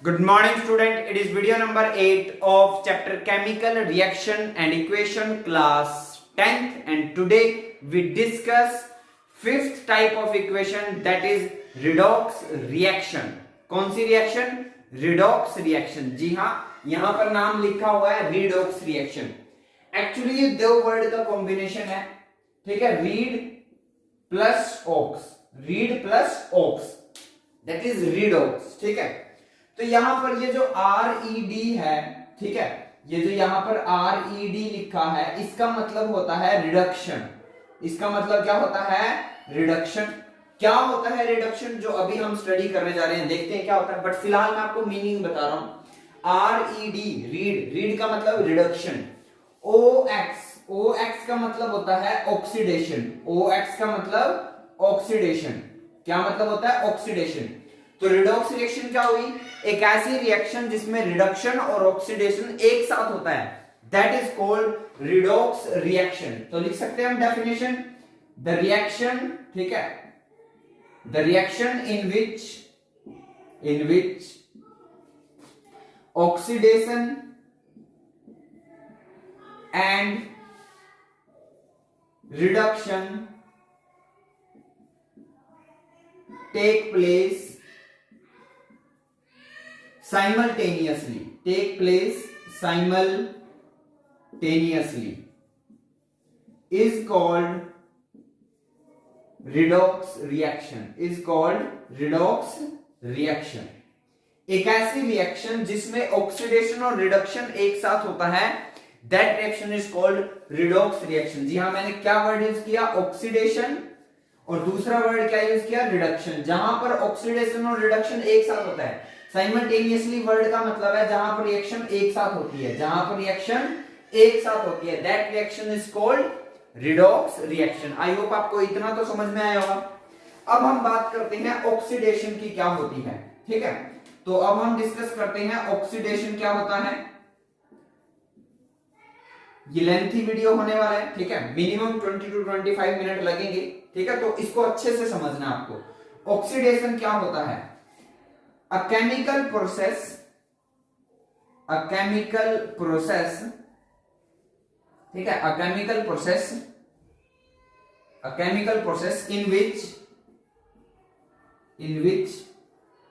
Good morning student, it is video number 8 of chapter chemical reaction and equation class 10th and today we discuss fifth type of equation that is redox reaction. कौन सी reaction? Redox reaction. जी हाँ, यहां पर नाम लिखा हुआ है रिडॉक्स रिएक्शन. एक्चुअली ये दो वर्ड का कॉम्बिनेशन है, ठीक है, red plus ox, red plus ox, that is redox. ठीक है, तो यहां पर ये जो RED है, ठीक है, ये जो यहां पर RED लिखा है इसका मतलब होता है रिडक्शन. इसका मतलब क्या होता है? रिडक्शन. क्या होता है रिडक्शन? जो अभी हम स्टडी करने जा रहे हैं, देखते हैं क्या होता है, बट फिलहाल मैं आपको मीनिंग बता रहा हूं. RED, रीड, रीड का मतलब रिडक्शन. OX का मतलब होता है ऑक्सीडेशन. OX का मतलब ऑक्सीडेशन. क्या मतलब होता है? ऑक्सीडेशन. तो रिडॉक्स रिएक्शन क्या हुई? एक ऐसी रिएक्शन जिसमें रिडक्शन और ऑक्सीडेशन एक साथ होता है, that is called redox reaction. तो लिख सकते हैं हम डेफिनेशन, द रिएक्शन, ठीक है, the reaction in which oxidation and reduction take place simultaneously is called redox reaction. एक ऐसी रिएक्शन जिसमें ऑक्सीडेशन और रिडक्शन एक साथ होता है, that reaction is called redox reaction. जी हाँ, मैंने क्या वर्ड यूज किया? ऑक्सीडेशन, और दूसरा वर्ड क्या यूज किया? रिडक्शन. जहां पर ऑक्सीडेशन और रिडक्शन एक साथ होता है. साइमल्टेनियसली वर्ड का मतलब है जहां पर रिएक्शन एक साथ होती है, जहां पर रिएक्शन एक साथ होती है, that reaction is called redox reaction. I hope आपको इतना तो समझ में आया होगा. अब हम बात करते हैं ऑक्सीडेशन की क्या होती है. ठीक है, तो अब हम डिस्कस करते हैं ऑक्सीडेशन क्या होता है. ये लेंथी वीडियो होने वाला है, ठीक है, मिनिमम 20 to 25 मिनट लगेंगे. ठीक है, तो इसको अच्छे से समझना है आपको. ऑक्सीडेशन क्या होता है? अ केमिकल प्रोसेस, ठीक है, a chemical process in which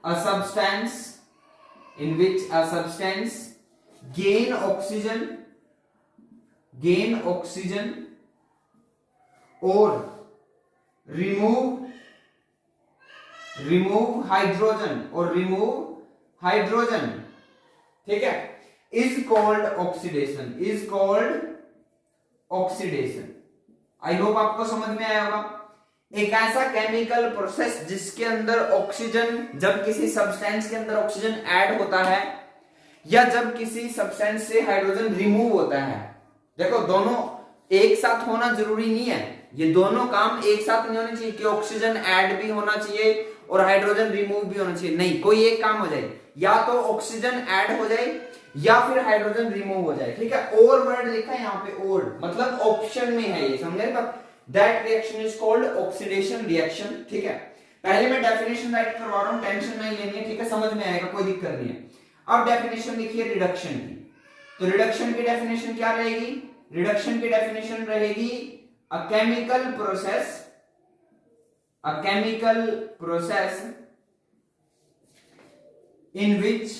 a substance gain oxygen or remove hydrogen, ठीक है, is called oxidation. I hope आपको समझ में आया होगा. एक ऐसा केमिकल प्रोसेस जिसके अंदर ऑक्सीजन, जब किसी सब्सटेंस के अंदर ऑक्सीजन ऐड होता है या जब किसी सब्सटेंस से हाइड्रोजन रिमूव होता है. देखो, दोनों एक साथ होना जरूरी नहीं है, ये दोनों काम एक साथ नहीं होने चाहिए कि ऑक्सीजन ऐड भी होना चाहिए और हाइड्रोजन रिमूव भी होना चाहिए. नहीं, कोई एक काम हो जाए, या तो ऑक्सीजन ऐड हो जाए या फिर हाइड्रोजन रिमूव हो जाए. ठीक है, और वर्ड लिखा है यहाँ पे, और मतलब ऑप्शन में है, ये समझ गए. That reaction is called oxidation reaction. ठीक है, पहले मैं डेफिनेशन राइट करवा रहा हूं, टेंशन नहीं लेनी है, ठीक है, समझ में आएगा, कोई दिक्कत नहीं है. अब डेफिनेशन लिखिए रिडक्शन की. तो रिडक्शन की डेफिनेशन क्या रहेगी? रिडक्शन की डेफिनेशन रहेगी अ केमिकल प्रोसेस इन विच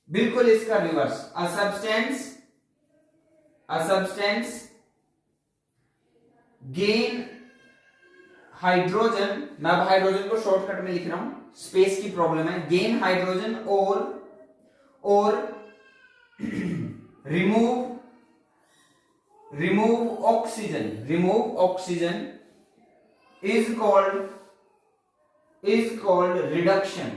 बिल्कुल इसका reverse, a substance gain hydrogen. मैं अब हाइड्रोजन को शॉर्टकट में लिख रहा हूं, स्पेस की प्रॉब्लम है. गेन हाइड्रोजन और remove oxygen is called reduction.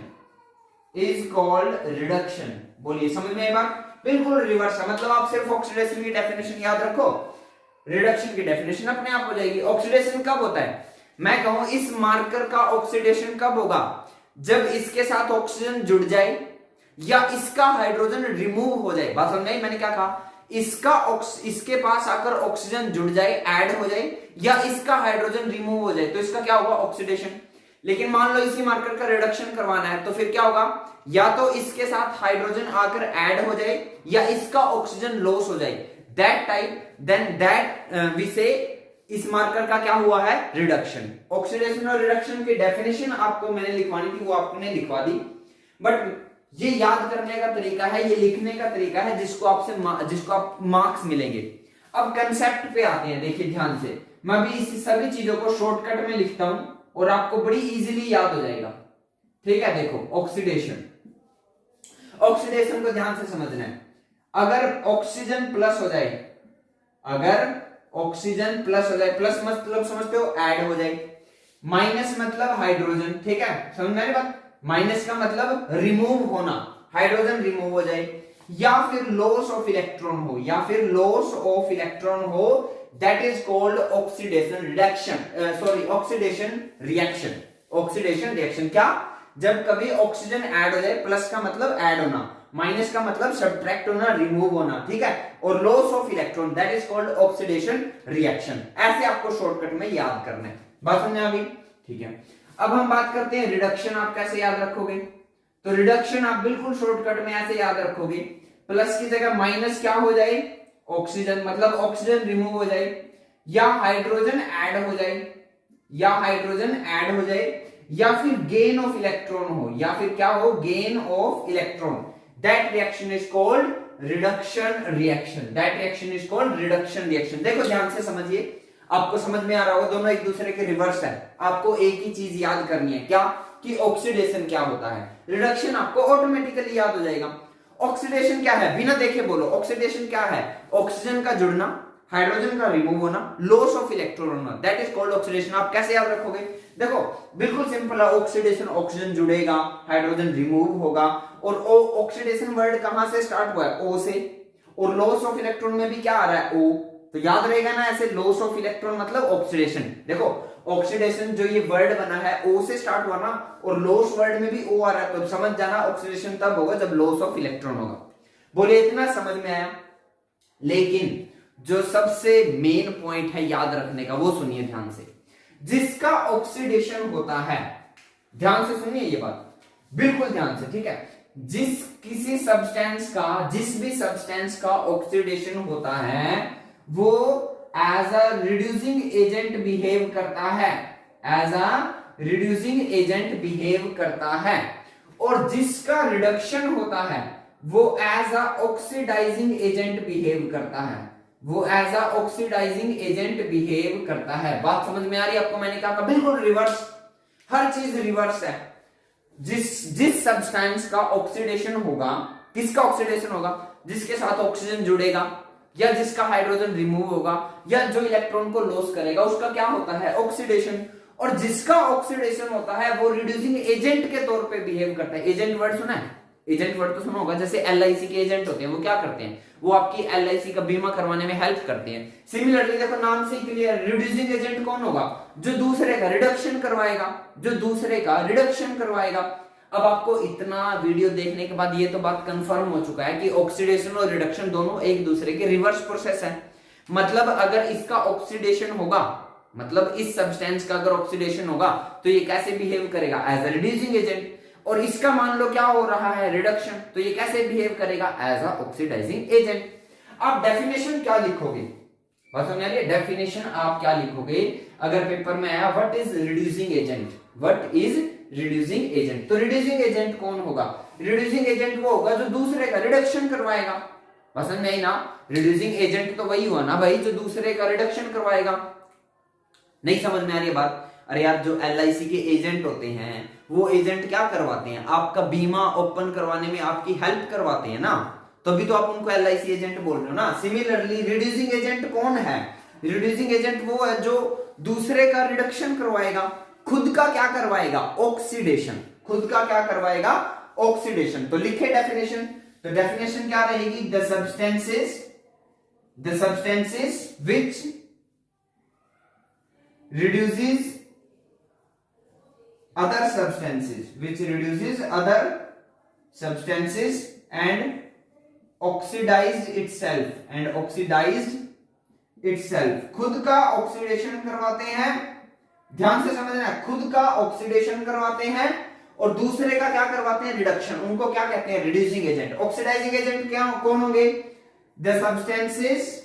बोलिए, समझ में आई बात? बिल्कुल रिवर्स है. मतलब आप सिर्फ ऑक्सीडेशन की डेफिनेशन याद रखो, रिडक्शन की डेफिनेशन अपने आप हो जाएगी. ऑक्सीडेशन कब होता है? मैं कहूं इस मार्कर का ऑक्सीडेशन कब होगा? जब इसके साथ ऑक्सीजन जुड़ जाए या इसका हाइड्रोजन रिमूव हो जाए. बात समझ आई मैंने क्या कहा? इसके पास आकर ऑक्सीजन जुड़ जाए, ऐड हो जाए, या इसका हाइड्रोजन रिमूव हो जाए, तो इसका क्या होगा? ऑक्सीडेशन. लेकिन मान लो इसी मार्कर का रिडक्शन करवाना है तो फिर क्या होगा, या तो इसके साथ हाइड्रोजन आकर ऐड हो जाए या इसका ऑक्सीजन लॉस हो जाए, that type then that we say इस मार्कर का क्या हुआ है, रिडक्शन। ऑक्सीडेशन और रिडक्शन की डेफिनेशन आपको मैंने लिखवानी थी, वो आपने लिखवा दी, बट ये याद करने का तरीका है, ये लिखने का तरीका है जिसको आप मार्क्स मिलेंगे। अब कंसेप्ट पे आते हैं, देखिए ध्यान से, मैं भी इस सभी चीजों को शॉर्टकट में लिखता हूं और आपको बड़ी इजीली याद हो जाएगा, ठीक है। देखो ऑक्सीडेशन, ऑक्सीडेशन को ध्यान से समझना है। अगर ऑक्सीजन प्लस हो जाए, अगर ऑक्सीजन प्लस हो जाए, प्लस मतलब समझते हो ऐड हो जाए, माइनस मतलब हाइड्रोजन, ठीक है, समझ में आ रही बात, माइनस का मतलब रिमूव होना, हाइड्रोजन रिमूव हो जाए, या फिर लॉस ऑफ इलेक्ट्रॉन हो, या फिर लॉस ऑफ इलेक्ट्रॉन हो, that is called oxidation reduction, sorry oxidation reaction. Oxidation reaction क्या, जब कभी ऑक्सीजन ऐड हो जाए, प्लस का मतलब ऐड होना, माइनस का मतलब सब्ट्रैक्ट होना, रिमूव होना, ठीक है, और loss of electron, that is called oxidation reaction. ऐसे आपको शॉर्टकट में याद करना है, बात समझ आ गई, ठीक है। अब हम बात करते हैं रिडक्शन, आप कैसे याद रखोगे, तो रिडक्शन आप बिल्कुल शॉर्टकट में ऐसे याद रखोगे, प्लस की जगह माइनस क्या हो जाए, ऑक्सीजन, मतलब ऑक्सीजन रिमूव हो जाए, या हाइड्रोजन ऐड हो जाए, या हाइड्रोजन ऐड हो जाए, या फिर गेन ऑफ इलेक्ट्रॉन हो, या फिर क्या हो, gain of electron, that reaction is called reduction reaction, that reaction is called reduction reaction. देखो ध्यान से समझिए, आपको समझ में आ रहा होगा, दोनों एक दूसरे के रिवर्स है, आपको एक ही चीज याद करनी है, क्या, कि ऑक्सीडेशन क्या होता है, रिडक्शन आपको ऑटोमेटिकली याद हो जाएगा। ऑक्सीडेशन क्या है, बिना देखे बोलो, ऑक्सीडेशन क्या है, ऑक्सीजन का जुड़ना, हाइड्रोजन का रिमूव होना, लॉस ऑफ इलेक्ट्रॉन होना, दैट इज कॉल्ड ऑक्सीडेशन। आप कैसे याद रखोगे, देखो बिल्कुल सिंपल है, ऑक्सीडेशन, ऑक्सीजन जुड़ेगा, हाइड्रोजन रिमूव होगा, और ऑक्सीडेशन वर्ड कहां से स्टार्ट हुआ है, ओ से, और लॉस ऑफ इलेक्ट्रॉन में भी क्या आ रहा है, ओ, तो याद रहेगा ना ऐसे, लॉस ऑफ इलेक्ट्रॉन मतलब ऑक्सीडेशन। देखो ऑक्सीडेशन जो ये वर्ड बना है ओ से स्टार्ट हुआ ना, और लॉस वर्ड में भी ओ आ रहा है, तो समझ जाना ऑक्सीडेशन तब होगा जब लॉस ऑफ इलेक्ट्रॉन होगा। बोले इतना समझ में आया, लेकिन जो सबसे मेन पॉइंट है याद रखने का वो सुनिए ध्यान से, जिसका ऑक्सीडेशन होता है, ध्यान से सुनिए ये बात बिल्कुल ध्यान से, ठीक है, जिस किसी सब्सटेंस का, जिस भी सब्सटेंस का ऑक्सीडेशन होता है वो as a reducing agent behave करता है, as a reducing agent behave करता है, और जिसका रिडक्शन होता है वो as a oxidising agent behave करता है, वो as a oxidising agent behave करता है। बात समझ में आ रही है आपको, मैंने कहा बिल्कुल रिवर्स, हर चीज रिवर्स है। जिस सब्सटेंस का ऑक्सीडेशन होगा, किसका ऑक्सीडेशन होगा, जिसके साथ ऑक्सीजन जुड़ेगा, या जिसका हाइड्रोजन रिमूव होगा, या जो इलेक्ट्रॉन को लॉस करेगा, उसका क्या होता है, ऑक्सीडेशन। और जिसका ऑक्सीडेशन होता है वो रिड्यूसिंग एजेंट के तौर पे बिहेव करता है। एजेंट वर्ड सुना है, एजेंट वर्ड तो सुना होगा, जैसे एलआईसी के एजेंट होते हैं, वो क्या करते हैं, वो आपकी एलआईसी का बीमा करवाने में हेल्प करते हैं। सिमिलरली देखो नाम से ही क्लियर, रिड्यूसिंग एजेंट कौन होगा, जो दूसरे का रिडक्शन करवाएगा, जो दूसरे का रिडक्शन करवाएगा। अब आपको इतना वीडियो देखने के बाद ये तो बात कंफर्म हो चुका है कि ऑक्सीडेशन और रिडक्शन दोनों एक दूसरे के रिवर्स प्रोसेस है। मतलब अगर इसका ऑक्सीडेशन होगा, मतलब इस सब्सटेंस का अगर ऑक्सीडेशन होगा तो ये कैसे बिहेव करेगा, एज अ रिड्यूसिंग एजेंट, और इसका मान लो क्या हो रहा है, रिडक्शन, तो ये कैसे बिहेव करेगा, एज अ ऑक्सीडाइजिंग एजेंट। आप डेफिनेशन क्या लिखोगे, बात समझ आ रही है, डेफिनेशन आप क्या लिखोगे अगर पेपर में आया what is reducing agent, what is reducing agent, तो रिड्यूसिंग एजेंट कौन होगा, रिड्यूसिंग एजेंट वो होगा जो दूसरे का रिडक्शन करवाएगा। पसंद नहीं ना, रिड्यूसिंग एजेंट तो वही हुआ ना भाई जो दूसरे का रिडक्शन करवाएगा। नहीं समझ में आ रही है बात, अरे यार जो एलआईसी के एजेंट होते हैं वो एजेंट क्या करवाते हैं, आपका बीमा ओपन करवाने में आपकी हेल्प करवाते हैं ना, तभी तो आप उनको एलआईसी एजेंट बोल रहे हो ना। सिमिलरली रिड्यूसिंग एजेंट कौन है, रिड्यूसिंग एजेंट वो है जो दूसरे का रिडक्शन करवाएगा, खुद का क्या करवाएगा, ऑक्सीडेशन, खुद का क्या करवाएगा, ऑक्सीडेशन। तो लिखे डेफिनेशन, तो डेफिनेशन क्या रहेगी, the substances which reduces other substances and oxidized itself, खुद का ऑक्सीडेशन करवाते हैं ध्यान से समझना है, खुद का ऑक्सीडेशन करवाते हैं और दूसरे का क्या करवाते हैं, रिडक्शन। उनको क्या कहते हैं, रिड्यूसिंग एजेंट। ऑक्सीडाइजिंग एजेंट क्या कौन होंगे, the substances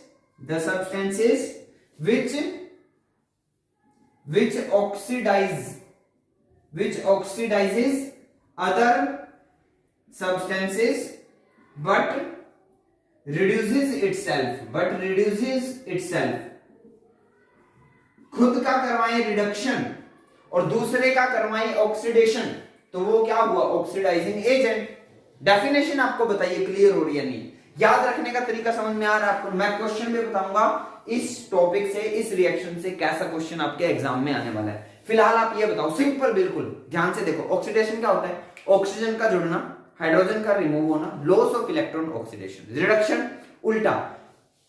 which oxidizes other substances but reduces itself। खुद का करवाएं रिडक्शन और दूसरे का करवाएं ऑक्सीडेशन, तो वो क्या हुआ, ऑक्सीडाइजिंग एजेंट। डेफिनेशन आपको बताइए क्लियर हो रही है नहीं, याद रखने का तरीका समझ में आ रहा है आपको। मैं क्वेश्चन भी बताऊंगा इस टॉपिक से, इस रिएक्शन से कैसा क्वेश्चन आपके एग्जाम में आने वाला है। फिलहाल आप ये बताओ, सिंपल बिल्कुल ध्यान से देखो। ऑक्सीडेशन क्या होता है, ऑक्सीजन का जुड़ना, हाइड्रोजन का रिमूव होना, loss of electron oxidation. Reduction उल्टा,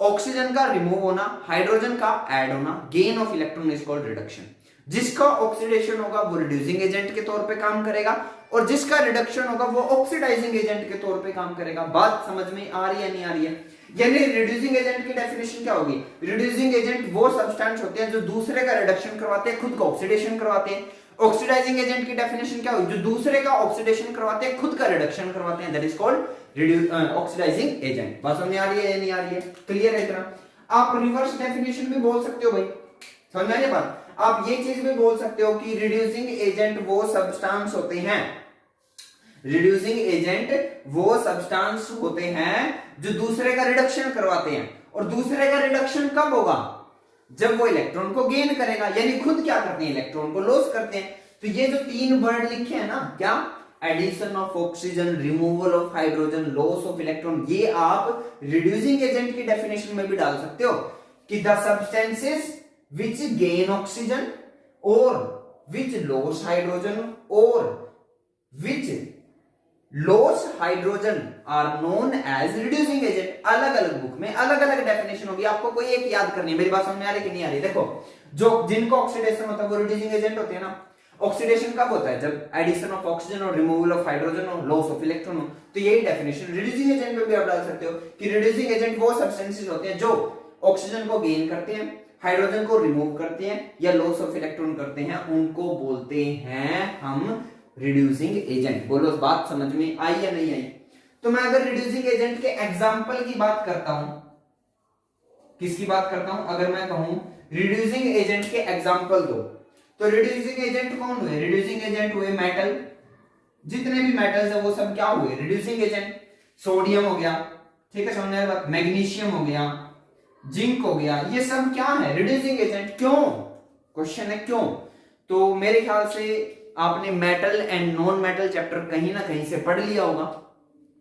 ऑक्सीजन का रिमूव होना, हाइड्रोजन का ऐड होना, gain of electron is called reduction. जिसका ऑक्सीडेशन होगा वो रिड्यूसिंग एजेंट के तौर पे काम करेगा और जिसका रिडक्शन होगा वो ऑक्सीडाइजिंग एजेंट के तौर पे काम करेगा। बात समझ में आ रही है नहीं आ रही है? यानी रिड्यूसिंग एजेंट की डेफिनेशन क्या होगी, रिड्यूसिंग एजेंट वो सब्सटेंस होते हैं जो दूसरे का रिडक्शन करवाते हैं, खुद का ऑक्सीडेशन करवाते हैं। ऑक्सीडाइजिंग एजेंट की डेफिनेशन क्या होगी, जो दूसरे का ऑक्सीडेशन करवाते हैं, खुद का रिडक्शन करवाते हैं, that is called oxidising agent. बात समझ में आ रही है या नहीं आ रही है, क्लियर है इतना? आप रिवर्स डेफिनेशन भी बोल सकते हो भाई, समझ में आ रही है बात? आप ये चीज भी बोल सकते हो कि रिड्यूसिंग एजेंट वो सब्सटेंस होते हैं, रिड्यूसिंग एजेंट वो सब्सटेंस होते हैं जो दूसरे का रिडक्शन करवाते हैं। और दूसरे का रिडक्शन कब होगा, जब वो इलेक्ट्रॉन को गेन करेगा, यानी खुद क्या करते हैं, इलेक्ट्रॉन को लॉस करते हैं। तो ये जो तीन वर्ड लिखे हैं ना, क्या, addition of oxygen, removal of hydrogen, loss of electron, ये आप रिड्यूसिंग एजेंट की डेफिनेशन में भी डाल सकते हो कि the substances which gain oxygen or which lose hydrogen or which lose hydrogen are known as reducing agent। अलग अलग बुक में अलग अलग डेफिनेशन होगी, आपको कोई एक याद करनी है। मेरी बात समझ में आ रही है कि नहीं आ रही? देखो, जो जिनको ऑक्सीडेशन होता है वो रिड्यूसिंग एजेंट होते हैं ना। ऑक्सीडेशन कब होता है, जब एडिशन ऑफ ऑक्सीजन और रिमूवल ऑफ हाइड्रोजन और लॉस ऑफ इलेक्ट्रॉन हो। तो यही डेफिनेशन रिड्यूसिंग एजेंट में भी आप डाल सकते हो कि रिड्यूसिंग एजेंट वो सब्सटेंसेस होते हैं जो ऑक्सीजन को गेन करते हैं, हाइड्रोजन को रिमूव करते हैं या लॉस ऑफ इलेक्ट्रॉन करते हैं, उनको बोलते हैं हम रिड्यूसिंग एजेंट। बोलो, बात समझ में आई या नहीं आई? तो मैं अगर रिड्यूसिंग एजेंट के एग्जांपल की बात करता हूं, किसकी बात करता हूं, अगर मैं कहूं रिड्यूसिंग एजेंट के एग्जांपल दो, तो रिड्यूसिंग एजेंट कौन हुए, रिड्यूसिंग एजेंट हुए मेटल। जितने भी मेटल्स है वो सब क्या हुए, रिड्यूसिंग एजेंट। सोडियम हो गया, ठीक है, समझ आया? मैग्नीशियम हो गया, जिंक हो गया, ये सब क्या है, रिड्यूसिंग एजेंट। क्यों, क्वेश्चन है क्यों? तो मेरे ख्याल से आपने metal and non metal chapter कहीं ना कहीं से पढ़ लिया होगा,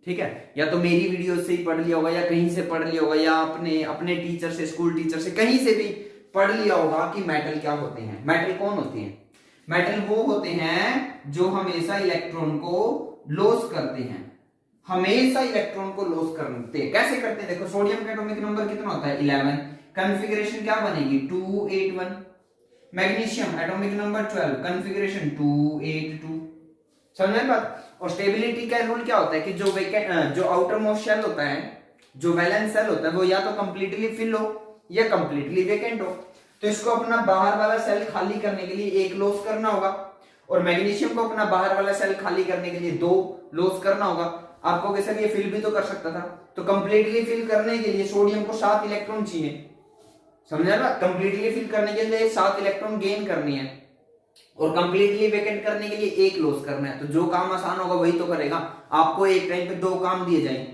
ठीक है, या तो मेरी वीडियो से ही पढ़ लिया होगा या कहीं से पढ़ लिया होगा या आपने अपने टीचर से, स्कूल टीचर से, कहीं से भी पढ़ लिया होगा कि मेटल क्या होते हैं। मेटल कौन होते हैं, मेटल वो होते हैं जो हमेशा इलेक्ट्रॉन को लॉस करते हैं, हमेशा इलेक्ट्रॉन को लॉस करते हैं। कैसे करते हैं, देखो, सोडियम का एटॉमिक नंबर कितना होता है, 11, कॉन्फ़िगरेशन क्या बनेगी, 281। Magnesium atomic number 12, configuration 282। समझ में बात? और स्टेबिलिटी का रूल क्या होता है कि जो आउटर मोस्ट शेल होता है, जो वैलेंस शेल होता है, वो या तो कंप्लीटली फिल हो या कंप्लीटली वेकेंट हो। तो इसको अपना बाहर वाला सेल खाली करने के लिए एक लॉस करना होगा और मैग्नीशियम को अपना बाहर वाला सेल खाली करने के लिए 2 लॉस करना होगा। आपको कैसे ये फिल भी तो कर सकता था, तो कंप्लीटली फिल करने के लिए सोडियम को 7 इलेक्ट्रॉन चाहिए, समझा ना? कंप्लीटली फिल करने के लिए 7 इलेक्ट्रॉन गेन करनी है और कंप्लीटली वेकेंट करने के लिए 1 लॉस करना है। तो जो काम आसान होगा वही तो करेगा। आपको एक टाइम पे 2 काम दिए जाएंगे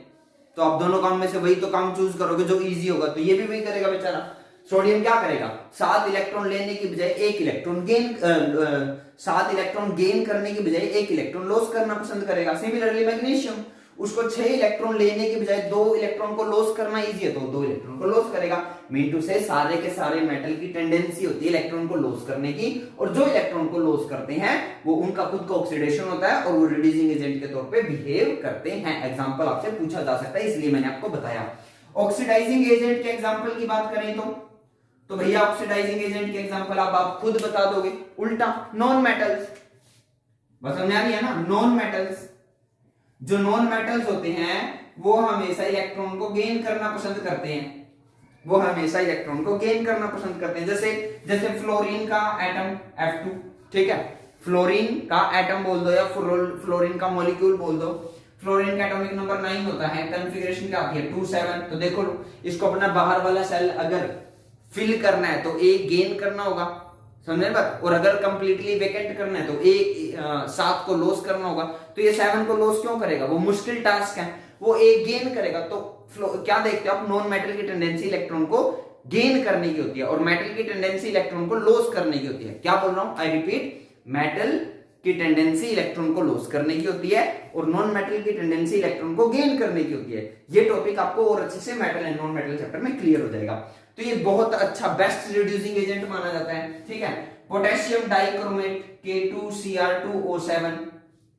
तो आप दोनों काम में से वही तो काम चूज करोगे जो इजी होगा, तो ये भी वही करेगा बेचारा। सोडियम क्या करेगा, 7 इलेक्ट्रॉन लेने की बजाय 1 इलेक्ट्रॉन गेन 7 इलेक्ट्रॉन गेन करने की बजाय 1 इलेक्ट्रॉन लॉस करना पसंद करेगा। सिमिलरली मैग्नीशियम, उसको 6 इलेक्ट्रॉन लेने की बजाय 2 इलेक्ट्रॉन को लॉस करना इजी है तो 2 इलेक्ट्रॉन को लॉस करेगा। मीन टू से सारे के सारे मेटल की टेंडेंसी होती है इलेक्ट्रॉन को लॉस करने की, और जो इलेक्ट्रॉन को लॉस करते हैं वो उनका खुद का ऑक्सीडेशन होता है और वो रिड्यूसिंग एजेंट के तौर पे बिहेव करते हैं। एग्जांपल आपसे पूछा जा सकता है, इसलिए मैंने आपको बताया। ऑक्सीडाइजिंग एजेंट के एग्जांपल की बात करें तो भैया ऑक्सीडाइजिंग एजेंट के एग्जांपल आप खुद बता दोगे। उल्टा, नॉन मेटल्स, बस समझ आ रही है ना? नॉन मेटल्स, जो नॉन मेटल्स होते हैं वो हमेशा इलेक्ट्रॉन को गेन करना पसंद करते हैं, वो हमेशा इलेक्ट्रॉन को गेन करना पसंद करते हैं। जैसे जैसे फ्लोरीन का एटम F2, ठीक है, फ्लोरीन का एटम बोल दो या फ्लोरीन का मॉलिक्यूल बोल दो। फ्लोरीन का एटॉमिक नंबर 9 होता है, कॉन्फ़िगरेशन क्या आती है 2 7। तो देखो इसको अपना बाहर वाला सेल अगर फिल करना है तो ए गेन करना होगा, समझे बात, और अगर कंप्लीटली वेकेंट करना है तो ए 7 को लॉस करना होगा। तो ये 7 को लॉस क्यों करेगा, वो मुश्किल टास्क है, वो ए गेन करेगा। तो क्या देखते हो आप, नॉन मेटल की टेंडेंसी इलेक्ट्रॉन को गेन करने की होती है और मेटल की टेंडेंसी इलेक्ट्रॉन को लॉस करने की होती है। क्या बोल रहा हूं, आई रिपीट, मेटल की टेंडेंसी इलेक्ट्रॉन को लॉस करने की होती है और नॉन मेटल की टेंडेंसी इलेक्ट्रॉन को गेन करने की होती है। ये टॉपिक आपको और अच्छे से metal and non metal chapter में क्लियर हो जाएगा। तो ये बहुत अच्छा बेस्ट रिड्यूसिंग एजेंट माना जाता है, ठीक है। पोटेशियम डाइक्रोमेट K2Cr2O7,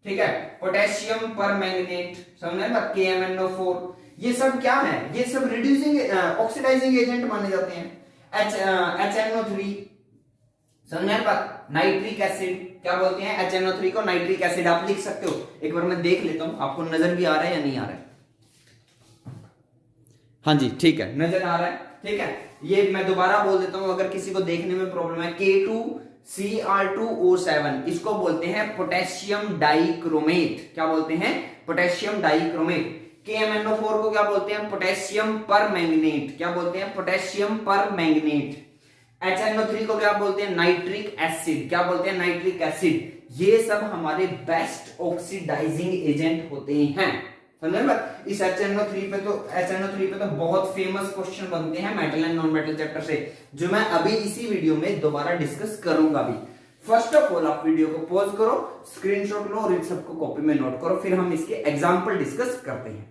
ठीक है, पोटेशियम परमैंगनेट, समझ में, KMnO4, ये सब क्या है, ये सब रिड्यूसिंग ऑक्सीडाइजिंग एजेंट माने जाते हैं। HNO3, समझ में बात, नाइट्रिक एसिड, क्या बोलते हैं HNO3 को, नाइट्रिक एसिड। आप लिख सकते हो, एक बार मैं देख लेता हूं आपको नजर भी आ रहा है या नहीं आ रहा है। हाँ जी ठीक है, नजर आ रहा है, ठीक है। ये मैं दोबारा बोल देता हूं अगर किसी को देखने में प्रॉब्लम है। K2Cr2O7, इसको बोलते हैं पोटेशियम डाइक्रोमेट। क्या बोलते हैं, पोटेशियम डाइक्रोमेट। KMnO4 को क्या बोलते हैं, पोटेशियम परमैंगनेट। क्या बोलते हैं, पोटेशियम परमैंगनेट। HNO3 को क्या बोलते हैं, नाइट्रिक एसिड। क्या बोलते हैं, नाइट्रिक एसिड। ये सब हमारे बेस्ट ऑक्सीडाइजिंग एजेंट होते हैं, समझे बात। इस HNO3 पे तो बहुत फेमस क्वेश्चन बनते हैं metal and non metal chapter से, जो मैं अभी इसी वीडियो में दोबारा डिस्कस करूंगा भी। फर्स्ट ऑफ ऑल आप वीडियो को पॉज करो, स्क्रीनशॉट लो और इन सबको कॉपी में नोट करो, फिर हम इसके एग्जाम्पल डिस्कस करते हैं।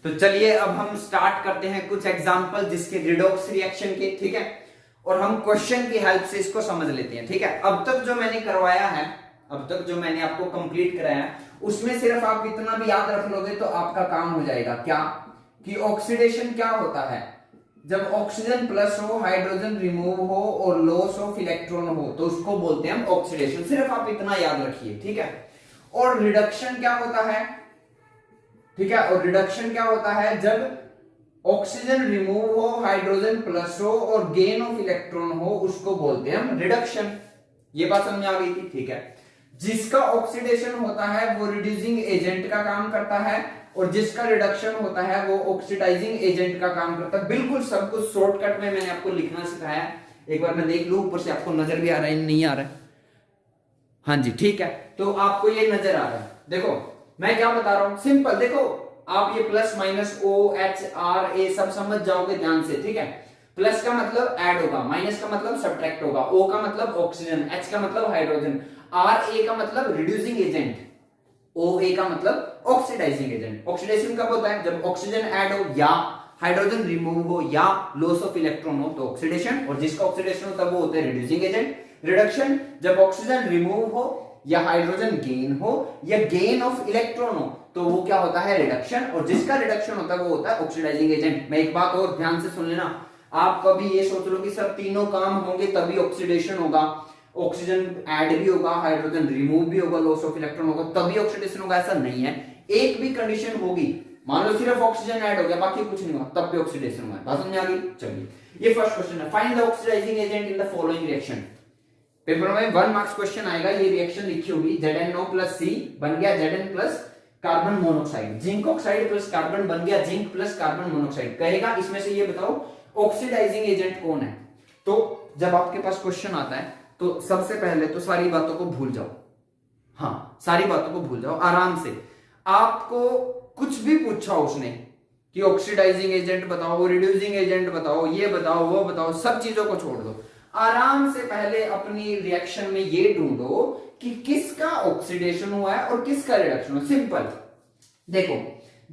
तो चलिए अब हम स्टार्ट करते हैं कुछ एग्जाम्पल जिसके रिडॉक्स रिएक्शन के, ठीक है, और हम क्वेश्चन की हेल्प से इसको समझ लेते हैं, ठीक है। अब तक जो मैंने करवाया है, अब तक जो मैंने आपको कंप्लीट कराया है, उसमें सिर्फ आप इतना भी याद रख लोगे तो आपका काम हो जाएगा। क्या कि ऑक्सीडेशन क्या होता है, जब ऑक्सीजन प्लस हो, हाइड्रोजन रिमूव हो और लॉस ऑफ इलेक्ट्रॉन हो तो उसको बोलते हैं हम ऑक्सीडेशन। सिर्फ आप इतना याद रखिए, ठीक है। और रिडक्शन क्या होता है, ठीक है, और रिडक्शन क्या होता है, जब ऑक्सीजन रिमूव हो, हाइड्रोजन प्लस हो और गेन ऑफ इलेक्ट्रॉन हो, उसको बोलते हैं हम रिडक्शन। ये बात समझ आ गई थी, ठीक है। जिसका ऑक्सीडेशन होता है वो रिड्यूसिंग एजेंट का काम करता है और जिसका रिडक्शन होता है वो ऑक्सीडाइजिंग एजेंट का काम करता है। बिल्कुल सब कुछ शॉर्टकट में मैंने आपको लिखना सिखाया है। एक बार मैं देख लूं ऊपर से आपको नजर भी आ रहा है, नहीं आ रहा है, हाँ जी ठीक है। तो आपको ये नजर आ रहा है, देखो मैं क्या बता रहा हूं, सिंपल। देखो आप ये प्लस माइनस OHRA सब समझ जाओगे ध्यान से, ठीक है। प्लस का मतलब ऐड होगा, माइनस का मतलब सब्ट्रैक्ट होगा, O का मतलब ऑक्सीजन, H का मतलब हाइड्रोजन, RA का मतलब रिड्यूसिंग एजेंट, OA का मतलब ऑक्सीडाइजिंग एजेंट। ऑक्सीडेशन कब होता है, जब ऑक्सीजन ऐड हो या हाइड्रोजन रिमूव हो या लॉस ऑफ इलेक्ट्रॉन हो तो ऑक्सीडेशन, और जिसका ऑक्सीडेशन होता है वो होता है रिड्यूसिंग एजेंट। रिडक्शन जब ऑक्सीजन रिमूव हो या हाइड्रोजन गेन हो या गेन ऑफ इलेक्ट्रॉन हो तो वो क्या होता है, रिडक्शन, और जिसका रिडक्शन होता है वो होता है ऑक्सीडाइजिंग एजेंट। मैं एक बात और ध्यान से सुन लेना, आप कभी ये सोच लो कि सर तीनों काम होंगे तभी ऑक्सीडेशन होगा, ऑक्सीजन ऐड भी होगा, हाइड्रोजन रिमूव भी होगा, लॉस ऑफ इलेक्ट्रॉन होगा तभी ऑक्सीडेशन होगा, ऐसा नहीं है। एक भी कंडीशन होगी, मान लो सिर्फ ऑक्सीजन ऐड हो गया बाकी कुछ नहीं हुआ तब भी ऑक्सीडेशन हुआ, बात समझ आ गई। चलिए ये फर्स्ट क्वेश्चन है, find the oxidising agent in the following reaction. Paper में 1 मार्क्स क्वेश्चन आएगा, ये रिएक्शन लिखी होगी, ZnO प्लस C बन गया Zn plus carbon monoxide, zinc oxide plus carbon बन गया जिंक प्लस कार्बन मोनोऑक्साइड। कहेगा इसमें से ये बताओ ऑक्सीडाइजिंग एजेंट कौन है। तो जब आपके पास क्वेश्चन आता है तो सबसे पहले तो सारी बातों को भूल जाओ, हाँ सारी बातों को भूल जाओ आराम से। आपको कुछ भी पूछा उसने कि ऑक्सीडाइजिंग एजेंट बताओ, रिड्यूसिंग एजेंट बताओ, ये बताओ वो बताओ, सब चीजों को छोड़ दो। आराम से पहले अपनी रिएक्शन में ये ढूंढो कि किसका ऑक्सीडेशन हुआ है और किसका रिडक्शन हुआ। सिंपल देखो,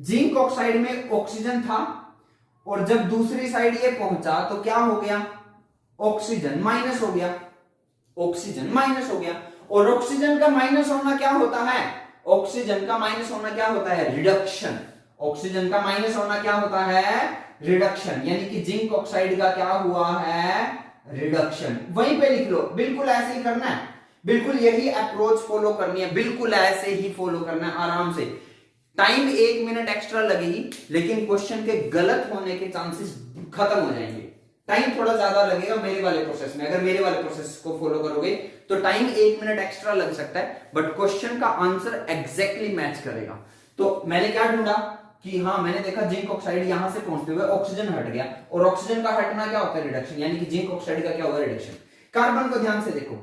जिंक ऑक्साइड में ऑक्सीजन था और जब दूसरी साइड ये पहुंचा तो क्या हो गया, ऑक्सीजन माइनस हो गया, ऑक्सीजन माइनस हो गया। और ऑक्सीजन का माइनस होना क्या होता है, ऑक्सीजन का माइनस होना क्या होता है, रिडक्शन। ऑक्सीजन का माइनस होना क्या होता है, रिडक्शन, यानी कि जिंक ऑक्साइड का क्या हुआ है, रिडक्शन। वहीं पे लिख लो, बिल्कुल ऐसे ही करना है। बिल्कुल यही अप्रोच फॉलो करनी है, बिल्कुल ऐसे ही फॉलो करना है आराम से। टाइम 1 मिनट एक्स्ट्रा लगेगी लेकिन क्वेश्चन के गलत होने के चांसेस खत्म हो जाएंगे। टाइम थोड़ा ज्यादा लगेगा मेरे वाले प्रोसेस में, अगर मेरे वाले प्रोसेस को फॉलो करोगे तो टाइम 1 मिनट एक्स्ट्रा लग सकता है बट क्वेश्चन का आंसर एग्जैक्टली मैच करेगा। तो मैंने क्या ढूंढा कि हाँ, मैंने देखा जिंक ऑक्साइड यहां से पहुंचते हुए ऑक्सीजन हट गया, और ऑक्सीजन का हटना क्या होता है? रिडक्शन, यानी कि जिंक ऑक्साइड का क्या होगा? रिडक्शन। कार्बन को ध्यान से देखो,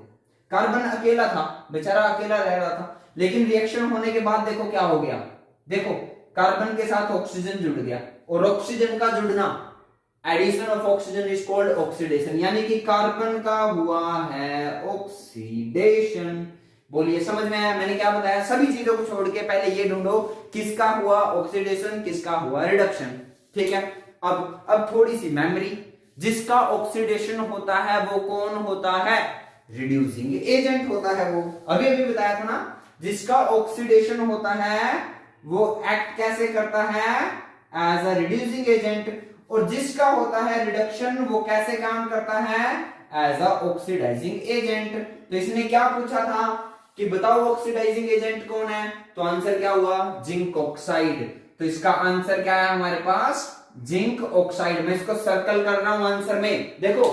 कार्बन अकेला था, बेचारा अकेला रह रहा था, लेकिन रिएक्शन होने के बाद देखो क्या हो गया। देखो कार्बन के साथ ऑक्सीजन जुड़ गया, और ऑक्सीजन का जुड़ना, addition of oxygen is called oxidation, यानी कि कार्बन का हुआ है ऑक्सीडेशन। बोलिए समझ में आया मैंने क्या बताया? सभी चीजों को छोड़ के पहले ये ढूंढो किसका हुआ ऑक्सीडेशन, किसका हुआ रिडक्शन। ठीक है, अब थोड़ी सी मेमोरी। जिसका ऑक्सीडेशन होता है वो कौन होता है? रिड्यूसिंग एजेंट होता है वो। अभी अभी बताया था ना, जिसका ऑक्सीडेशन होता है वो एक्ट कैसे करता है? As a reducing agent. और जिसका होता है रिडक्शन वो कैसे काम करता है? As a oxidising agent. तो इसने क्या पूछा था कि बताओ ऑक्सीडाइजिंग एजेंट कौन है? तो आंसर क्या हुआ? Zinc oxide. तो इसका आंसर क्या है हमारे पास? Zinc oxide. मैं इसको सर्कल कर रहा हूं आंसर में। देखो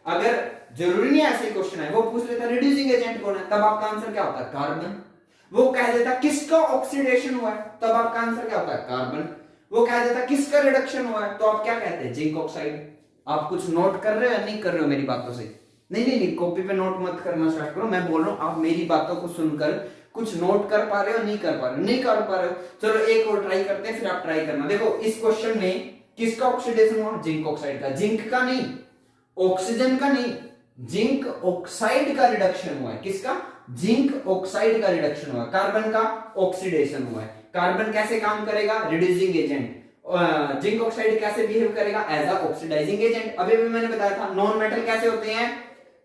अगर जरूरी नहीं ऐसे क्वेश्चन है, वो पूछ लेता रिड्यूसिंग एजेंट कौन है, तब आपका आंसर क्या होता है? कार्बन। वो कह देता किसका ऑक्सीडेशन हुआ है, तब आपका आंसर क्या होता है? कार्बन। वो कह देता किसका रिडक्शन हुआ है, तो आप क्या कहते हैं? Zinc oxide. आप कुछ नोट कर रहे हो या नहीं कर रहे हो मेरी बातों से? नहीं, कॉपी पे नोट मत करना स्टार्ट करो। मैं बोल रहा हूं आप मेरी बातों को सुनकर कुछ नोट कर पा रहे हो? नहीं कर पा रहे हो? नहीं कर पा रहे हो, चलो एक और ट्राई करते हैं, फिर आप ट्राई करना। देखो इस क्वेश्चन में किसका ऑक्सीडेशन हुआ? जिंक ऑक्साइड का। जिंक का नहीं, ऑक्सीजन का नहीं, जिंक ऑक्साइड का रिडक्शन हुआ है। किसका? जिंक ऑक्साइड का रिडक्शन हुआ है। कार्बन का ऑक्सीडेशन हुआ है। कार्बन कैसे काम करेगा? Reducing agent. जिंक ऑक्साइड कैसे बिहेव करेगा? As a oxidising agent. अभी भी मैंने बताया था नॉन मेटल कैसे होते हैं,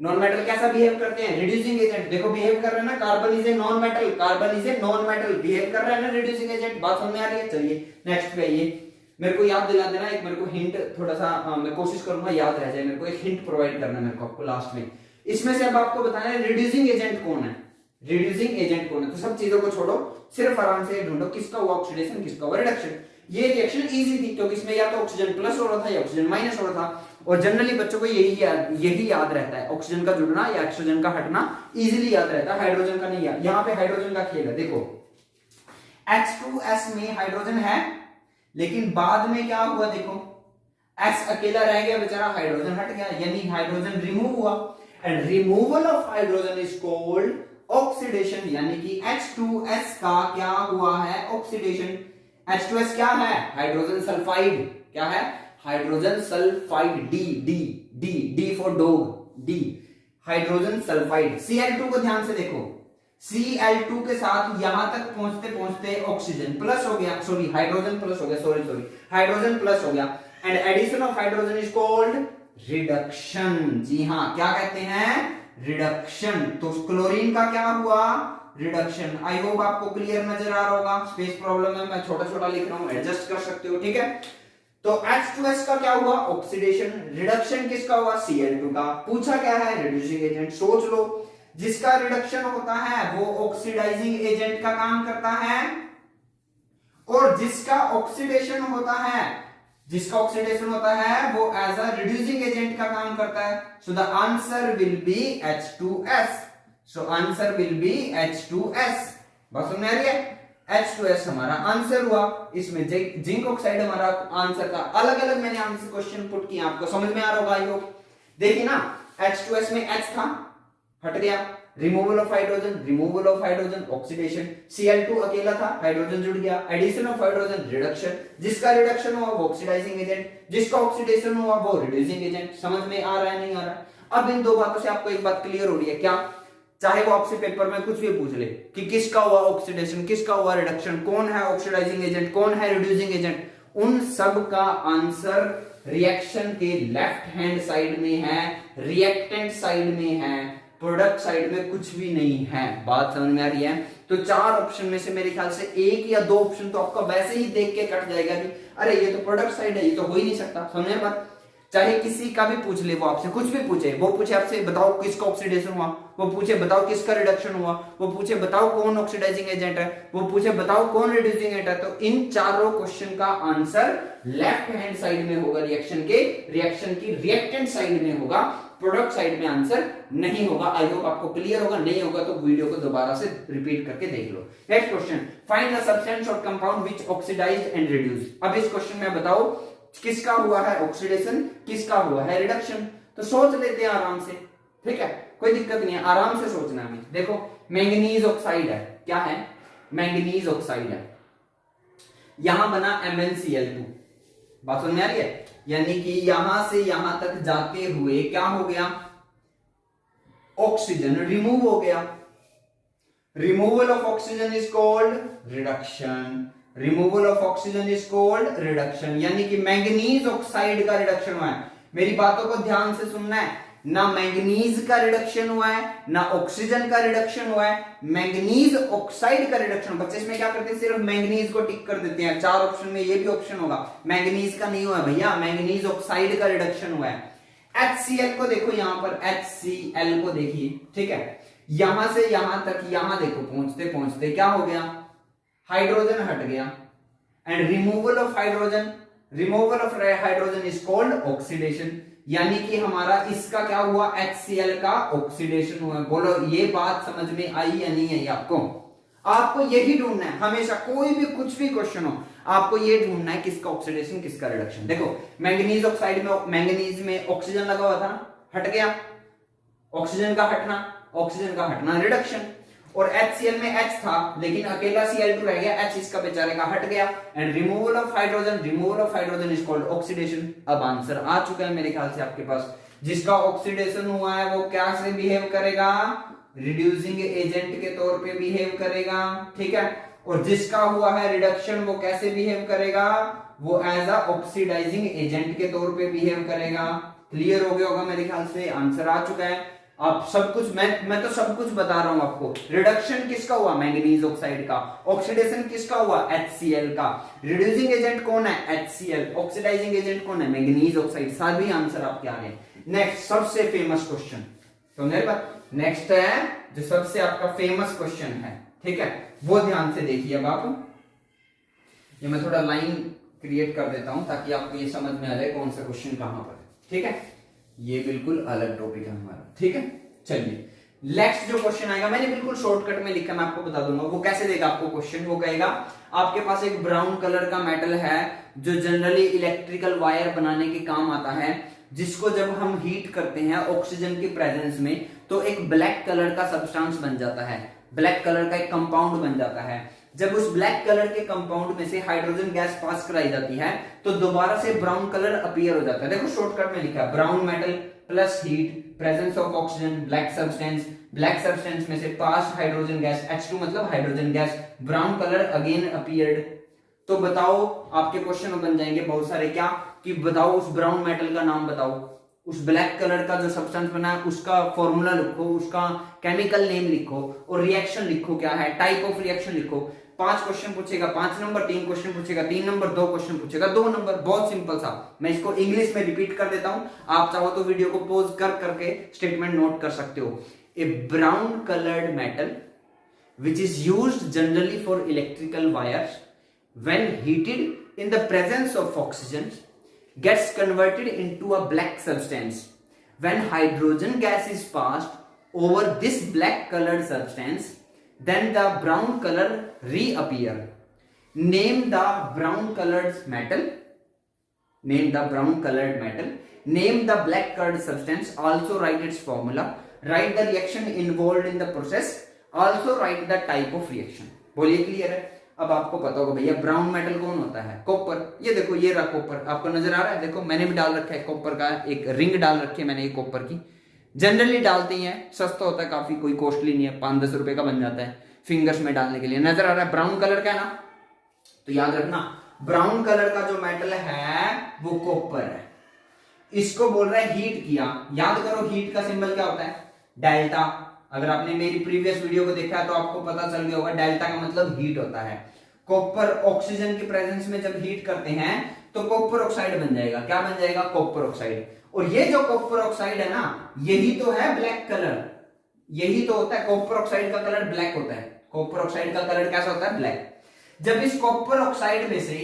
नॉन मेटल कैसा बिहेव करते हैं? Reducing agent. देखो बिहेव कर रहे हैं ना, carbon is a non metal, carbon is a non metal, behave कर रहा है ना रिड्यूसिंग एजेंट। बात समझ में आ रही है? चलिए नेक्स्ट पे आइए। मेरे को याद दिला देना, एक मेरे को हिंट थोड़ा सा मैं कोशिश करूंगा याद रह जाए, मेरे को एक हिंट प्रोवाइड करना है मेरे को आपको लास्ट में। इसमें से अब आपको बताना है रिड्यूसिंग एजेंट कौन है, रिड्यूसिंग एजेंट कौन है। तो सब चीजों को छोड़ो, सिर्फ आराम से ढूंढो किसका हुआ ऑक्सीडेशन, किसका हुआ रिडक्शन। ये रिएक्शन इजी थी क्योंकि इसमें या तो ऑक्सीजन प्लस हो रहा था या ऑक्सीजन माइनस हो रहा था, और जनरली बच्चों को यही याद रहता है, ऑक्सीजन का जुड़ना या ऑक्सीजन का हटना इजीली याद रहता है, हाइड्रोजन का नहीं याद। यहाँ पे हाइड्रोजन का खेल है। देखो H2S में हाइड्रोजन है, लेकिन बाद में क्या हुआ? देखो S अकेला रह गया बेचारा, हाइड्रोजन हट गया, यानी हाइड्रोजन रिमूव हुआ। And removal of hydrogen is called oxidation, यानी कि H2S का क्या हुआ है? ऑक्सीडेशन। H2S क्या है? Hydrogen sulphide. क्या है? Hydrogen sulphide. D D D D for dog, D, hydrogen sulphide. Cl2 को ध्यान से देखो, Cl2 के साथ यहां तक पहुंचते पहुंचते ऑक्सीजन प्लस हो गया, सॉरी हाइड्रोजन प्लस हो गया, सॉरी हाइड्रोजन प्लस हो गया, and addition of hydrogen is called reduction. जी हाँ, क्या कहते हैं? रिडक्शन। तो क्लोरीन का क्या हुआ? रिडक्शन। आई होप आपको क्लियर नजर आ रहा होगा। स्पेस प्रॉब्लम है, मैं छोटा छोटा लिख रहा हूं, एडजस्ट कर सकते हो, ठीक है। तो H2S का क्या हुआ? ऑक्सीडेशन। रिडक्शन किसका हुआ? Cl2 का। पूछा क्या है? Reducing agent. सोच लो, जिसका रिडक्शन होता है वो ऑक्सीडाइजिंग एजेंट का काम करता है, और जिसका ऑक्सीडेशन होता है वो एज अ रिड्यूसिंग एजेंट का काम करता है। So the answer will be H2S। Answer will be H2S। बात समझ में आ रही है? H2S हमारा आंसर हुआ। इसमें जिंक ऑक्साइड हमारा आंसर का। अलग अलग मैंने आंसर क्वेश्चन पुट किया, आपको समझ में आ रहा होगा आई होप। देखिए ना, H2S में H था, हट गया, removal of hydrogen, oxidation. Cl2 अकेला था, हाइड्रोजन जुड़ गया, एडिशन ऑफ हाइड्रोजन, रिडक्शन। जिसका रिडक्शन हुआ वो ऑक्सीडाइजिंग एजेंट, जिसका ऑक्सीडेशन हुआ वो रिड्यूसिंग एजेंट। समझ में आ रहा है? नहीं आ रहा? अब इन दो बातों से आपको एक बात क्लियर हो रही है क्या? चाहे वो आपसे पेपर में कुछ भी पूछ ले कि किसका हुआ ऑक्सीडेशन, किसका हुआ रिडक्शन, कौन है ऑक्सीडाइजिंग एजेंट, कौन है रिड्यूसिंग एजेंट, उन सब का आंसर रिएक्शन के लेफ्ट हैंड साइड में है, रिएक्टेंट साइड में है, प्रोडक्ट साइड में कुछ भी नहीं है। बात समझ में आ रही है? तो चार ऑप्शन में से मेरे ख्याल से एक या दो ऑप्शन तो आपका वैसे ही देख के कट जाएगा कि अरे ये तो प्रोडक्ट साइड है, ये तो हो ही नहीं सकता। समझे बात? चाहे किसी का भी पूछ ले, वो आपसे कुछ भी पूछे, वो पूछे आपसे बताओ किसका ऑक्सीडेशन हुआ, वो पूछे बताओ किसका रिडक्शन हुआ, वो पूछे बताओ कौन ऑक्सीडाइजिंग एजेंट है, वो पूछे बताओ कौन रिड्यूसिंग एजेंट है, तो इन चारों क्वेश्चन का आंसर लेफ्ट हैंड साइड में होगा रिएक्शन के, रिएक्शन की रिएक्टेंट साइड में होगा, प्रोडक्ट साइड में आंसर नहीं होगा। आई होप आपको क्लियर होगा, नहीं होगा तो वीडियो को दोबारा से रिपीट करके देख लो। Next question, find the substance और compound which oxidized and reduce. अब इस क्वेश्चन में बताओ किसका हुआ है ऑक्सीडेशन, किसका हुआ है रिडक्शन, तो सोच लेते हैं आराम से, ठीक है, कोई दिक्कत नहीं है, आराम से सोचना है। देखो मैंगनीज ऑक्साइड है, क्या है, मैंगनीज ऑक्साइड है, यहां बना MnCl2, बात समझ में आ रही है, यानी कि यहां से यहां तक जाते हुए क्या हो गया, ऑक्सीजन रिमूव हो गया, removal of oxygen is called reduction, removal of oxygen is called reduction, यानी कि मैंगनीज ऑक्साइड का रिडक्शन हुआ है। मेरी बातों को ध्यान से सुनना है, ना मैंगनीज का रिडक्शन हुआ है ना ऑक्सीजन का रिडक्शन हुआ है, मैंगनीज ऑक्साइड का रिडक्शन। बच्चे इसमें क्या करते हैं, सिर्फ मैंगनीज को टिक कर देते हैं, 4 ऑप्शन में ये भी ऑप्शन होगा, मैंगनीज का नहीं हुआ है भैया, मैंगनीज ऑक्साइड का रिडक्शन हुआ है। HCl को देखो, यहां पर HCl को देखिए, ठीक है, यहां से यहां तक, यहां देखो पहुंचते पहुंचते क्या हो गया, हाइड्रोजन हट गया, and removal of hydrogen, removal of hydrogen is called oxidation, यानी कि हमारा इसका क्या हुआ, HCl का ऑक्सीडेशन हुआ। बोलो ये बात समझ में आई या नहीं आई आपको? आपको यही ढूंढना है हमेशा, कोई भी कुछ भी क्वेश्चन हो, आपको ये ढूंढना है किसका ऑक्सीडेशन किसका रिडक्शन। देखो मैंगनीज ऑक्साइड में, मैंगनीज में ऑक्सीजन लगा हुआ था ना, हट गया, ऑक्सीजन का हटना रिडक्शन, और HCl में H था लेकिन अकेला Cl2 रह गया, H इसका बेचारे का हट गया, and removal of hydrogen is called oxidation. अब आंसर आ चुका है मेरे ख्याल से आपके पास, जिसका ऑक्सीडेशन हुआ है वो क्या से बिहेव करेगा, रिड्यूसिंग एजेंट के तौर पे बिहेव करेगा, ठीक है, और जिसका हुआ है रिडक्शन वो कैसे बिहेव करेगा, वो एज अ ऑक्सीडाइजिंग एजेंट के तौर पे बिहेव करेगा। क्लियर हो गया होगा मेरे ख्याल से, आंसर आ चुका है। आप सब कुछ, मैं तो सब कुछ बता रहा हूं आपको। रिडक्शन किसका हुआ, मैंगनीज ऑक्साइड का, ऑक्सीडेशन किसका हुआ, HCl का, रिड्यूसिंग एजेंट कौन है, HCl, ऑक्सीडाइजिंग एजेंट कौन है, मैंगनीज ऑक्साइड, सभी आंसर आपके आ गए। नेक्स्ट सबसे फेमस क्वेश्चन, समझे बात, नेक्स्ट है जो सबसे आपका फेमस क्वेश्चन है, ठीक है, वो ध्यान से देखिए। अब आप, ये मैं थोड़ा लाइन क्रिएट कर देता हूं ताकि आपको ये समझ में आ जाए कौन सा क्वेश्चन कहां पर, ठीक है, ये बिल्कुल अलग टॉपिक है हमारा, ठीक है। चलिए नेक्स्ट जो क्वेश्चन आएगा, मैंने बिल्कुल शॉर्टकट में लिखा, मैं आपको बता दूंगा वो कैसे देगा आपको क्वेश्चन। वो कहेगा आपके पास एक ब्राउन कलर का मेटल है जो जनरली इलेक्ट्रिकल वायर बनाने के काम आता है, जिसको जब हम हीट करते हैं ऑक्सीजन की प्रेजेंस में तो एक ब्लैक कलर का सब्सटेंस बन जाता है, ब्लैक कलर का एक कंपाउंड बन जाता है। जब उस ब्लैक कलर के कंपाउंड में से हाइड्रोजन गैस पास कराई जाती है तो दोबारा से ब्राउन कलर अपीयर हो जाता है। देखो शॉर्टकट में लिखा है, brown metal plus heat, presence of oxygen, black substance में से पास हाइड्रोजन गैस, H2 मतलब hydrogen gas, brown colour again appeared. तो बताओ आपके क्वेश्चन बन जाएंगे बहुत सारे, क्या कि बताओ उस ब्राउन मेटल का नाम बताओ, उस ब्लैक कलर का जो सब्सटेंस बना है उसका फॉर्मूला लिखो, उसका केमिकल नेम लिखो और रिएक्शन लिखो, क्या है टाइप ऑफ रिएक्शन लिखो। 5 क्वेश्चन पूछेगा 5 नंबर, 3 क्वेश्चन पूछेगा 3 नंबर, 2 क्वेश्चन पूछेगा 2 नंबर। बहुत सिंपल सा, मैं इसको इंग्लिश में रिपीट कर देता हूं, आप चाहो तो वीडियो को पॉज कर करके स्टेटमेंट नोट कर सकते हो। A brown coloured metal which is used generally for electrical wires when heated in the presence of oxygen gets converted into a black substance. When hydrogen gas is passed over this black colored substance, then the brown color reappear. Name the brown colored metal. Name the brown colored metal. Name the black colored substance. Also write its formula. Write the reaction involved in the process. Also write the type of reaction. बोलिए clear है? अब आपको पता होगा भैया brown metal कौन होता है, कॉपर। ये देखो ये रहा कॉपर, आपको नजर आ रहा है, देखो मैंने भी डाल रखा है कॉपर का एक रिंग डाल रखी है मैंने ये कॉपर की। जनरली डालते ही है, सस्ता होता है काफी, कोई कॉस्टली नहीं है, 5-10 रुपए का बन जाता है फिंगर्स में डालने के लिए। नजर आ रहा है ब्राउन कलर का है ना, तो याद रखना ब्राउन कलर का जो मेटल है वो कॉपर है। इसको बोल रहा है हीट किया, याद करो हीट का सिंबल क्या होता है, डेल्टा। अगर आपने मेरी प्रीवियस वीडियो को देखा है तो आपको पता चल गया होगा, डेल्टा का मतलब हीट होता है। कॉपर ऑक्सीजन की प्रेजेंस में जब हीट करते हैं तो कॉपर ऑक्साइड बन जाएगा। क्या बन जाएगा? Copper oxide. और ये जो कॉपर ऑक्साइड है ना, यही तो है ब्लैक कलर, यही तो होता है। कॉपर ऑक्साइड का कलर ब्लैक होता है। कॉपर ऑक्साइड का कलर कैसा होता है? ब्लैक। जब इस कॉपर ऑक्साइड में से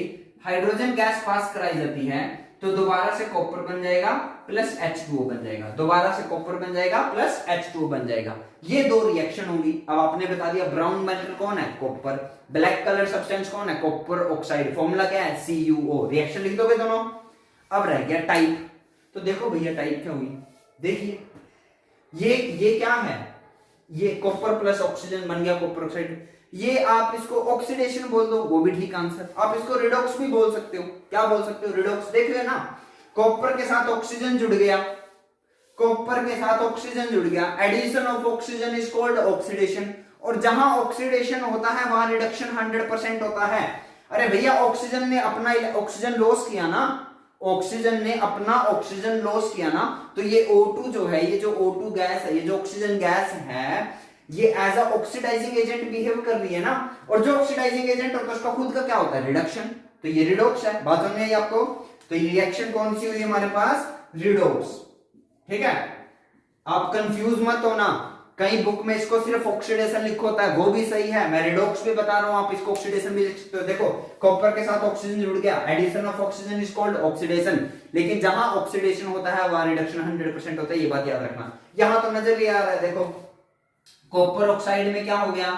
हाइड्रोजन गैस पास कराई जाती है तो दोबारा से कॉपर बन जाएगा प्लस H2O बन जाएगा, दोबारा से कॉपर बन जाएगा प्लस H2O बन जाएगा। ये दो रिएक्शन होंगी। अब आपने बता दिया ब्राउन मेटल कौन है? कॉपर। ब्लैक कलर सब्सटेंस कौन है? Copper oxide. फॉर्मूला क्या है? CuO। रिएक्शन लिख दोगे दोनों। अब रह गया टाइप। तो देखो भैया टाइप क्या हुई, देखिए ये क्या है? ये कॉपर प्लस ऑक्सीजन बन गया कॉपर ऑक्साइड। ये आप इसको ऑक्सीडेशन बोल दो, वो भी ठीक आंसर। आप इसको रिडॉक्स भी बोल सकते हो। क्या बोल सकते हो? रिडॉक्स। देख रहे ना, कॉपर के साथ ऑक्सीजन जुड़ गया, कॉपर के साथ ऑक्सीजन जुड़ गया, addition of oxygen is called oxidation. और जहां ऑक्सीडेशन होता है वहां रिडक्शन 100% होता है। अरे भैया ऑक्सीजन ने अपना ऑक्सीजन लॉस किया ना, ऑक्सीजन ने अपना ऑक्सीजन लॉस किया ना, तो ये O2 जो है, ये जो O2 गैस है, ये जो ऑक्सीजन गैस है, ये as a oxidising agent behave कर रही है ना। और जो ऑक्सीडाइजिंग एजेंट होता है उसका खुद का क्या होता है? रिडक्शन। तो ये रिडॉक्स है। बात समझ आई आपको? तो ये रिएक्शन कौन सी हुई हमारे पास? रिडॉक्स। ठीक है, आप कंफ्यूज मत होना। कई बुक में इसको सिर्फ ऑक्सीडेशन लिखा होता है, वो भी सही है। मैं रिडॉक्स भी बता रहा हूं, आप इसको ऑक्सीडेशन भी लिख सकते हो। देखो कॉपर के साथ ऑक्सीजन जुड़ गया, addition of oxygen is called oxidation. लेकिन जहां ऑक्सीडेशन होता है वहां रिडक्शन 100% होता है, ये बात याद रखना। यहां तो नजर नहीं आ रहा है, देखो कॉपर ऑक्साइड में क्या हो गया?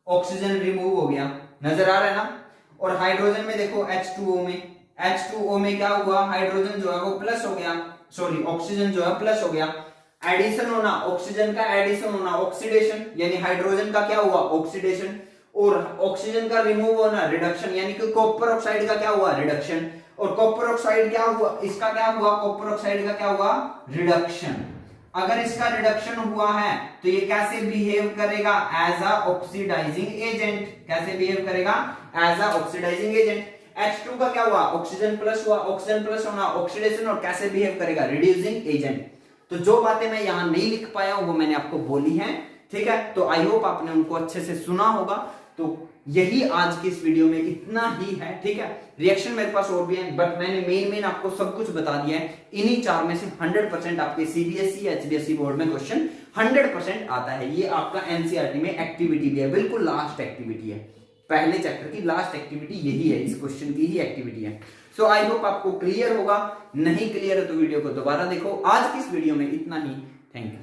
ऑक्सीजन रिमूव हो गया, नजर आ रहा है ना। और हाइड्रोजन में देखो H2O में क्या हुआ? हाइड्रोजन जो है वो प्लस हो गया, सॉरी ऑक्सीजन जो है प्लस हो गया। एडिशन होना, ऑक्सीजन का एडिशन होना ऑक्सीडेशन, यानी हाइड्रोजन का क्या हुआ? ऑक्सीडेशन। और ऑक्सीजन का रिमूव होना रिडक्शन, यानी कि कॉपर ऑक्साइड का क्या हुआ? रिडक्शन। और कॉपर ऑक्साइड क्या हुआ? इसका क्या हुआ? कॉपर ऑक्साइड का क्या हुआ? रिडक्शन। अगर इसका रिडक्शन हुआ है तो ये कैसे बिहेव करेगा? As a oxidising agent. कैसे बिहेव करेगा? As a oxidising agent. H2 का क्या हुआ? ऑक्सीजन प्लस हुआ, ऑक्सीजन प्लस होना ऑक्सीडेशन। और कैसे बिहेव करेगा? Reducing agent. तो जो बातें मैं यहां नहीं लिख पाया हूं वो मैंने आपको बोली हैं। ठीक है, तो आई होप आपने उनको अच्छे से सुना होगा। तो यही आज की इस वीडियो में इतना ही है। ठीक है, रिएक्शन मेरे पास और भी है, बट मैंने मेन आपको सब कुछ बता दिया है। इन्हीं चार में से 100% आपके CBSE HBSE बोर्ड में क्वेश्चन 100% आता है। ये आपका NCERT में एक्टिविटी भी है, बिल्कुल लास्ट एक्टिविटी है, पहले चैप्टर की लास्ट एक्टिविटी यही है, इस क्वेश्चन की ही एक्टिविटी है। सो आई होप आपको क्लियर होगा। नहीं क्लियर है तो वीडियो को दोबारा देखो। आज की इस वीडियो में इतना ही। Thank you.